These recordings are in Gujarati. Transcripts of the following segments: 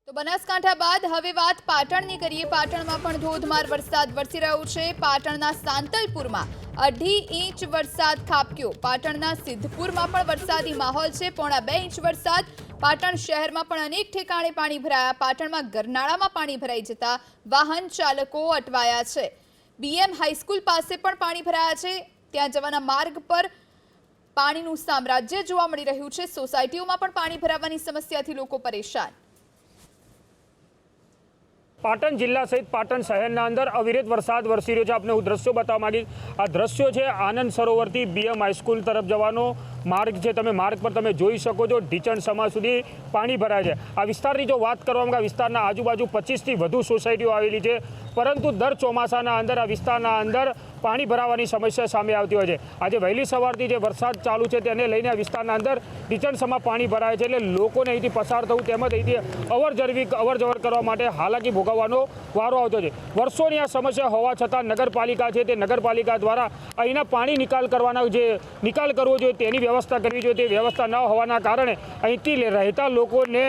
તો બનાસકાંઠા બાદ હવે વાત પાટણની કરીએ। પાટણમાં પણ ધોધમાર વરસાદ વરસી રહ્યો છે। પાટણના સાંતલપુરમાં 2.5 ઇંચ વરસાદ ખાબક્યો। પાટણના સિદ્ધપુરમાં પણ વરસાદી માહોલ છે। 1.25 ઇંચ વરસાદ। પાટણ શહેરમાં પણ અનેક ઠેકાણે પાણી ભરાયા। પાટણમાં ગરનાળામાં પાણી ભરાઈ જતા વાહન ચાલકો અટવાયા છે। બીએમ હાઈસ્કૂલ પાસે પણ પાણી ભરાયા છે। ત્યાં જવાના માર્ગ પર પાણીનું સામ્રાજ્ય જોવા મળી રહ્યું છે। સોસાયટીઓમાં પણ પાણી ભરાવાની સમસ્યાથી લોકો પરેશાન। પાટણ જિલ્લા સહિત પાટણ શહેરના અંદર અવિરત વરસાદ વરસી રહ્યો છે। આપને હું દ્રશ્યો બતાવવા માંગીશ। આ દ્રશ્યો છે આનંદ સરોવરથી બીએમ હાઈસ્કૂલ તરફ જવાનો માર્ગ છે। તમે માર્ગ પર તમે જોઈ શકો છો ઢીચણ સમા સુધી પાણી ભરાય છે। આ વિસ્તારની જો વાત કરવામાં આવે, વિસ્તારના આજુબાજુ 25થી વધુ સોસાયટીઓ આવેલી છે, પરંતુ દર ચોમાસાના અંદર આ વિસ્તારના અંદર પાણી ભરાવાની સમસ્યા સામે આવતી હોય છે। આજે વહેલી સવારથી જે વરસાદ ચાલુ છે તેને લઈને આ વિસ્તારના અંદર ઢીચણ સમા પાણી ભરાય છે, એટલે લોકોને અહીંથી પસાર થવું તેમજ અહીંથી અવર જવર કરવા માટે હાલાકી ભોગવવાનો વારો આવતો છે। વર્ષોની આ સમસ્યા હોવા છતાં નગરપાલિકા છે તે નગરપાલિકા દ્વારા અહીંના પાણી નિકાલ કરવો જોઈએ તેની વ્યવસ્થા કરવી જોઈએ। તે વ્યવસ્થા ન હોવાના કારણે અહીંથી રહેતા લોકોને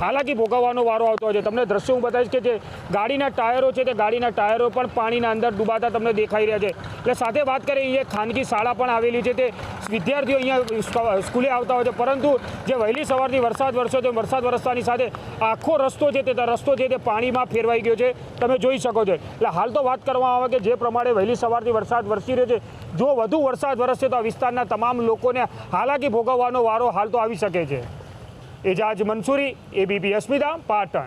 હાલાકી ભોગવવાનો વારો આવતો હોય છે। તમને દ્રશ્યો હું બતાવીશ કે જે ગાડીના ટાયરો છે તે ગાડીના ટાયરો પણ પાણીના અંદર ડૂબાતા તમને દેખાઈ રહ્યા છે। એટલે સાથે વાત કરીએ, અહીંયા ખાનગી શાળા પણ આવેલી છે, તે વિદ્યાર્થીઓ અહીંયા સ્કૂલે આવતા હોય છે, પરંતુ જે વહેલી સવારથી વરસાદ વરસ્યો તે વરસાદ વરસતાની સાથે આખો રસ્તો છે તે પાણીમાં ફેરવાઈ ગયો છે, તમે જોઈ શકો છો। એટલે હાલ તો વાત કરવામાં આવે કે જે પ્રમાણે વહેલી સવારથી વરસાદ વરસી રહ્યો છે, જો વધુ વરસાદ વરસશે તો આ વિસ્તારના તમામ લોકોને હાલાકી ભોગવવાનો વારો હાલ તો આવી શકે છે। એજાજ મંસૂરી, એબીપી અસ્મિતા, પાટણ।